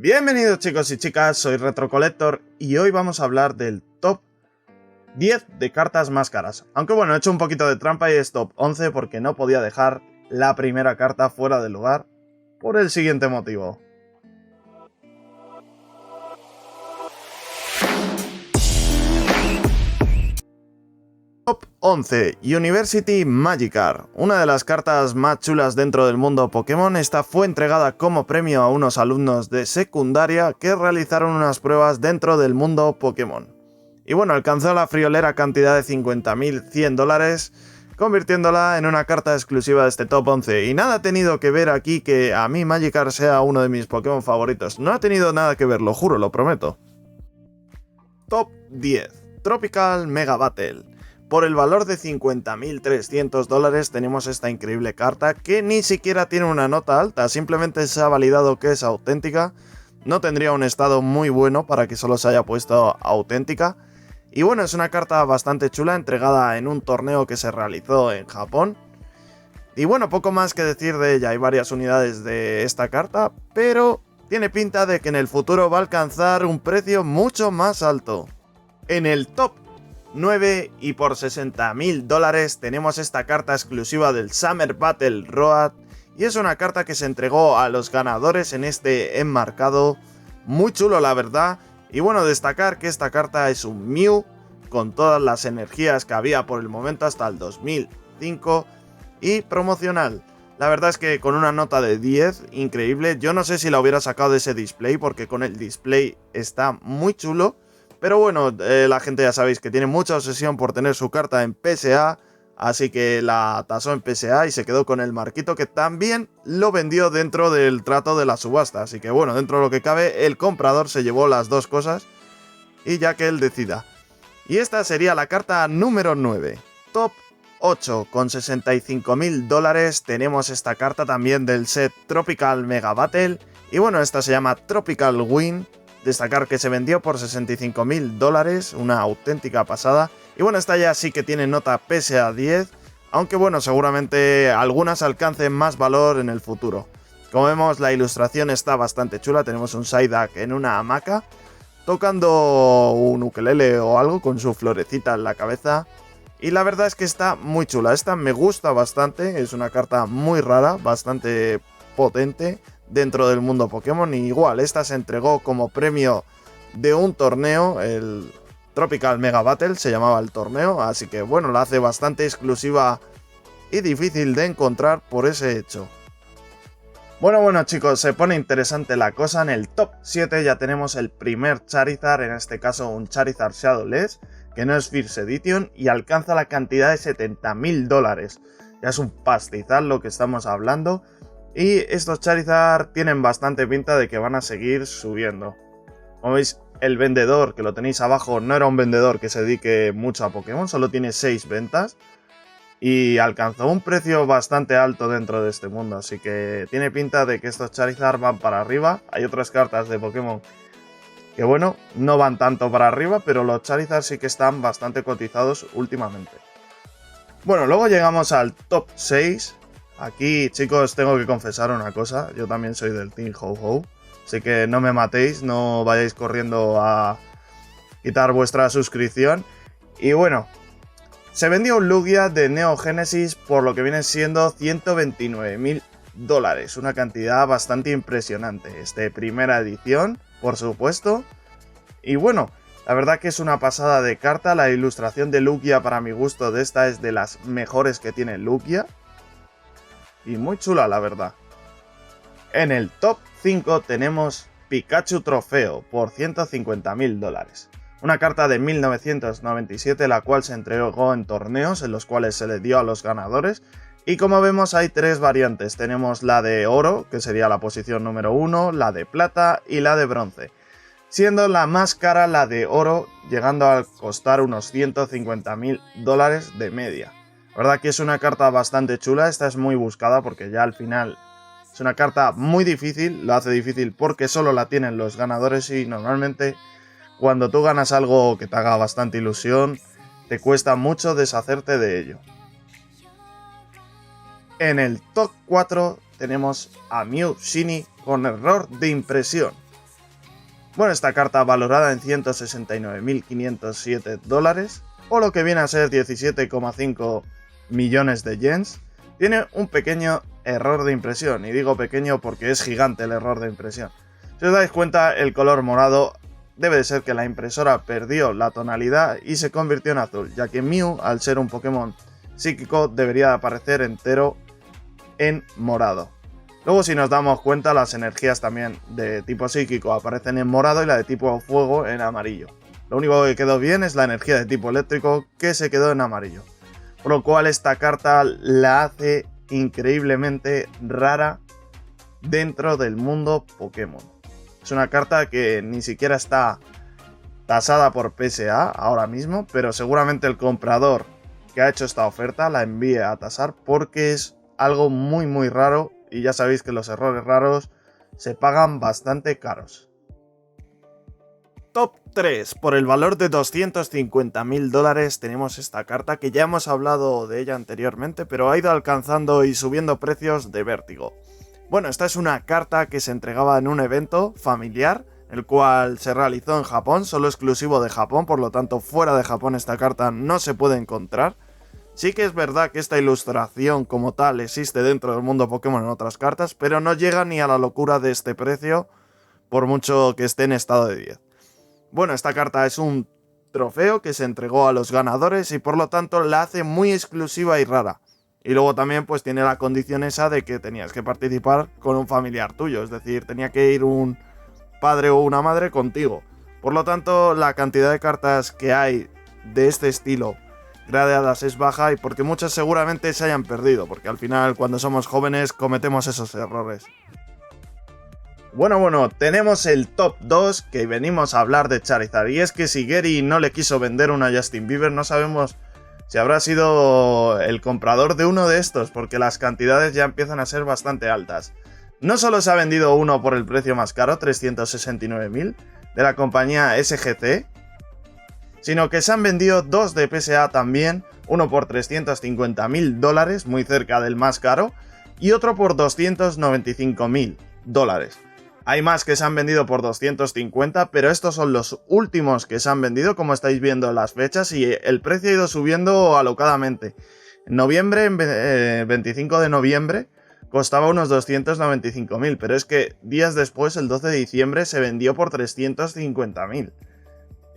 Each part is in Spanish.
Bienvenidos chicos y chicas, soy Retrocollector y hoy vamos a hablar del top 10 de cartas más caras. Aunque bueno, he hecho un poquito de trampa y es top 11 porque no podía dejar la primera carta fuera del lugar por el siguiente motivo. Top 11. University Magikarp. Una de las cartas más chulas dentro del mundo Pokémon. Esta fue entregada como premio a unos alumnos de secundaria que realizaron unas pruebas dentro del mundo Pokémon. Y bueno, alcanzó la friolera cantidad de $50.100, convirtiéndola en una carta exclusiva de este top 11. Y nada ha tenido que ver aquí que a mí Magikarp sea uno de mis Pokémon favoritos. No ha tenido nada que ver, lo juro, lo prometo. Top 10. Tropical Mega Battle. Por el valor de $50.300 tenemos esta increíble carta que ni siquiera tiene una nota alta, simplemente se ha validado que es auténtica. No tendría un estado muy bueno para que solo se haya puesto auténtica. Y bueno, es una carta bastante chula, entregada en un torneo que se realizó en Japón. Y bueno, poco más que decir de ella, hay varias unidades de esta carta, pero tiene pinta de que en el futuro va a alcanzar un precio mucho más alto. En el top 9 y por $60.000 tenemos esta carta exclusiva del Summer Battle Road y es una carta que se entregó a los ganadores en este enmarcado, muy chulo la verdad. Y bueno, destacar que esta carta es un Mew con todas las energías que había por el momento hasta el 2005 y promocional. La verdad es que con una nota de 10, increíble. Yo no sé si la hubiera sacado de ese display porque con el display está muy chulo. Pero bueno, la gente ya sabéis que tiene mucha obsesión por tener su carta en PSA, así que la tasó en PSA y se quedó con el marquito que también lo vendió dentro del trato de la subasta. Así que bueno, dentro de lo que cabe, el comprador se llevó las dos cosas y ya que él decida. Y esta sería la carta número 9. Top 8 con $65.000 tenemos esta carta también del set Tropical Mega Battle. Y bueno, esta se llama Tropical Wind. Destacar que se vendió por $65.000, una auténtica pasada. Y bueno, esta ya sí que tiene nota PSA 10, aunque bueno, seguramente algunas alcancen más valor en el futuro. Como vemos, la ilustración está bastante chula, tenemos un Psyduck en una hamaca, tocando un ukelele o algo con su florecita en la cabeza. Y la verdad es que está muy chula, esta me gusta bastante, es una carta muy rara, bastante potente dentro del mundo Pokémon. Y igual, esta se entregó como premio de un torneo, el Tropical Mega Battle se llamaba el torneo, así que bueno, la hace bastante exclusiva y difícil de encontrar por ese hecho. Bueno chicos, se pone interesante la cosa. En el top 7 ya tenemos el primer Charizard, en este caso un Charizard Shadowless, que no es First Edition y alcanza la cantidad de $70.000. Ya es un pastizal lo que estamos hablando. Y estos Charizard tienen bastante pinta de que van a seguir subiendo. Como veis, el vendedor que lo tenéis abajo no era un vendedor que se dedique mucho a Pokémon, solo tiene 6 ventas. Y alcanzó un precio bastante alto dentro de este mundo, así que tiene pinta de que estos Charizard van para arriba. Hay otras cartas de Pokémon que bueno, no van tanto para arriba, pero los Charizard sí que están bastante cotizados últimamente. Bueno, luego llegamos al top 6. Aquí, chicos, tengo que confesar una cosa. Yo también soy del Team Ho-Ho. Así que no me matéis, no vayáis corriendo a quitar vuestra suscripción. Y bueno, se vendió un Lugia de Neo Genesis por lo que viene siendo $129.000. Una cantidad bastante impresionante. Es de primera edición, por supuesto. Y bueno, la verdad que es una pasada de carta. La ilustración de Lugia, para mi gusto, de esta es de las mejores que tiene Lugia. Y muy chula, la verdad. En el top 5 tenemos Pikachu Trofeo por $150.000. Una carta de 1997, la cual se entregó en torneos en los cuales se le dio a los ganadores. Y como vemos hay 3 variantes. Tenemos la de oro, que sería la posición número 1, la de plata y la de bronce. Siendo la más cara la de oro, llegando a costar unos $150.000 de media. La verdad que es una carta bastante chula, esta es muy buscada porque ya al final es una carta muy difícil, lo hace difícil porque solo la tienen los ganadores y normalmente cuando tú ganas algo que te haga bastante ilusión, te cuesta mucho deshacerte de ello. En el top 4 tenemos a Mew Shiny con error de impresión. Bueno, esta carta valorada en 169.507 dólares, o lo que viene a ser 17,5 millones de yens, tiene un pequeño error de impresión, y digo pequeño porque es gigante el error de impresión. Si os dais cuenta, el color morado debe de ser que la impresora perdió la tonalidad y se convirtió en azul, ya que Mew, al ser un Pokémon psíquico, debería aparecer entero en morado. Luego, si nos damos cuenta, las energías también de tipo psíquico aparecen en morado y la de tipo fuego en amarillo. Lo único que quedó bien es la energía de tipo eléctrico, que se quedó en amarillo. Por lo cual esta carta la hace increíblemente rara dentro del mundo Pokémon. Es una carta que ni siquiera está tasada por PSA ahora mismo, pero seguramente el comprador que ha hecho esta oferta la envíe a tasar porque es algo muy raro y ya sabéis que los errores raros se pagan bastante caros. Top 3. Por el valor de 250.000 dólares tenemos esta carta que ya hemos hablado de ella anteriormente, pero ha ido alcanzando y subiendo precios de vértigo. Bueno, esta es una carta que se entregaba en un evento familiar, el cual se realizó en Japón, solo exclusivo de Japón, por lo tanto fuera de Japón esta carta no se puede encontrar. Sí que es verdad que esta ilustración como tal existe dentro del mundo Pokémon en otras cartas, pero no llega ni a la locura de este precio, por mucho que esté en estado de 10. Bueno, esta carta es un trofeo que se entregó a los ganadores y por lo tanto la hace muy exclusiva y rara. Y luego también pues tiene la condición esa de que tenías que participar con un familiar tuyo, es decir, tenía que ir un padre o una madre contigo. Por lo tanto, la cantidad de cartas que hay de este estilo gradeadas es baja y porque muchas seguramente se hayan perdido, porque al final cuando somos jóvenes cometemos esos errores. Bueno, tenemos el top 2 que venimos a hablar de Charizard, y es que si Gary no le quiso vender una a Justin Bieber, no sabemos si habrá sido el comprador de uno de estos, porque las cantidades ya empiezan a ser bastante altas. No solo se ha vendido uno por el precio más caro, 369.000, de la compañía SGC, sino que se han vendido dos de PSA también, uno por 350.000 dólares, muy cerca del más caro, y otro por 295.000 dólares. Hay más que se han vendido por 250, pero estos son los últimos que se han vendido, como estáis viendo las fechas, y el precio ha ido subiendo alocadamente. En noviembre, 25 de noviembre, costaba unos 295.000, pero es que días después, el 12 de diciembre, se vendió por 350.000.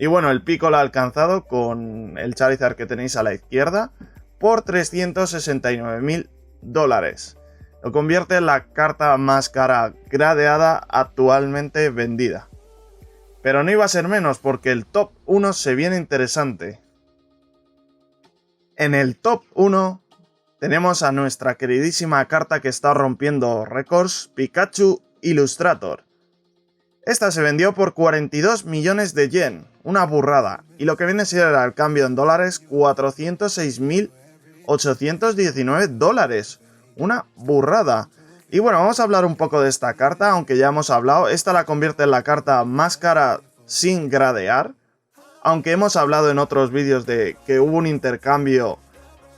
Y bueno, el pico lo ha alcanzado con el Charizard que tenéis a la izquierda por 369.000 dólares. Lo convierte en la carta más cara gradeada actualmente vendida. Pero no iba a ser menos porque el top 1 se viene interesante. En el top 1 tenemos a nuestra queridísima carta que está rompiendo récords, Pikachu Illustrator. Esta se vendió por 42 millones de yen, una burrada, y lo que viene a ser al cambio en dólares, 406.819 dólares. Una burrada. Y bueno, vamos a hablar un poco de esta carta, aunque ya hemos hablado. Esta la convierte en la carta más cara sin gradear. Aunque hemos hablado en otros vídeos de que hubo un intercambio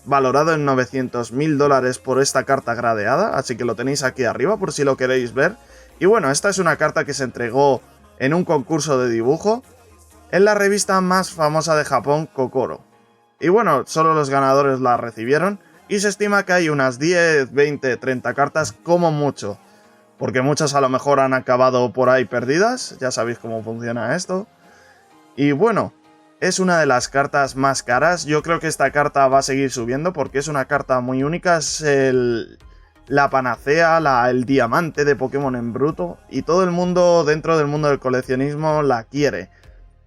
valorado en 900.000 dólares por esta carta gradeada. Así que lo tenéis aquí arriba por si lo queréis ver. Y bueno, esta es una carta que se entregó en un concurso de dibujo en la revista más famosa de Japón, Kokoro. Y bueno, solo los ganadores la recibieron. Y se estima que hay unas 10, 20, 30 cartas como mucho. Porque muchas a lo mejor han acabado por ahí perdidas. Ya sabéis cómo funciona esto. Y bueno, es una de las cartas más caras. Yo creo que esta carta va a seguir subiendo porque es una carta muy única. Es la panacea, el diamante de Pokémon en bruto. Y todo el mundo dentro del mundo del coleccionismo la quiere.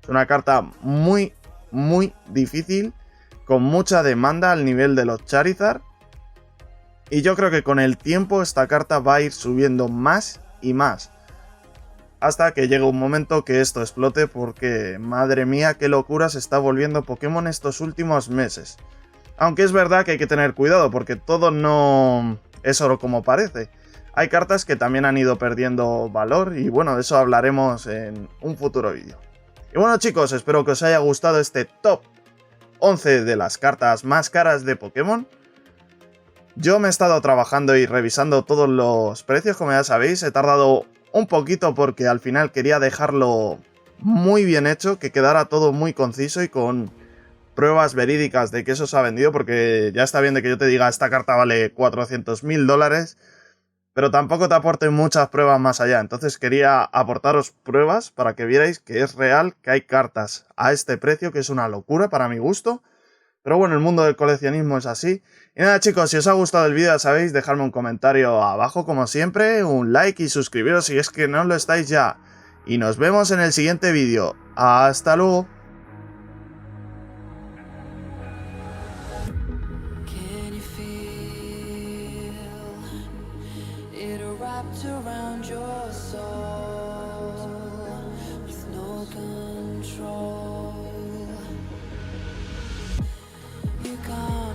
Es una carta muy difícil, con mucha demanda al nivel de los Charizard. Y yo creo que con el tiempo esta carta va a ir subiendo más y más. Hasta que llegue un momento que esto explote porque, madre mía, qué locura se está volviendo Pokémon estos últimos meses. Aunque es verdad que hay que tener cuidado porque todo no es oro como parece. Hay cartas que también han ido perdiendo valor y bueno, de eso hablaremos en un futuro vídeo. Y bueno chicos, espero que os haya gustado este top 11 de las cartas más caras de Pokémon. Yo me he estado trabajando y revisando todos los precios, como ya sabéis. He tardado un poquito porque al final quería dejarlo muy bien hecho, que quedara todo muy conciso y con pruebas verídicas de que eso se ha vendido, porque ya está bien de que yo te diga esta carta vale $400.000, pero tampoco te aporte muchas pruebas más allá. Entonces quería aportaros pruebas para que vierais que es real, que hay cartas a este precio, que es una locura para mi gusto. Pero bueno, el mundo del coleccionismo es así. Y nada, chicos, si os ha gustado el vídeo, ya sabéis, dejadme un comentario abajo como siempre, un like y suscribiros si es que no lo estáis ya. Y nos vemos en el siguiente vídeo. ¡Hasta luego! Can you feel it wrapped around your soul with no control? You can't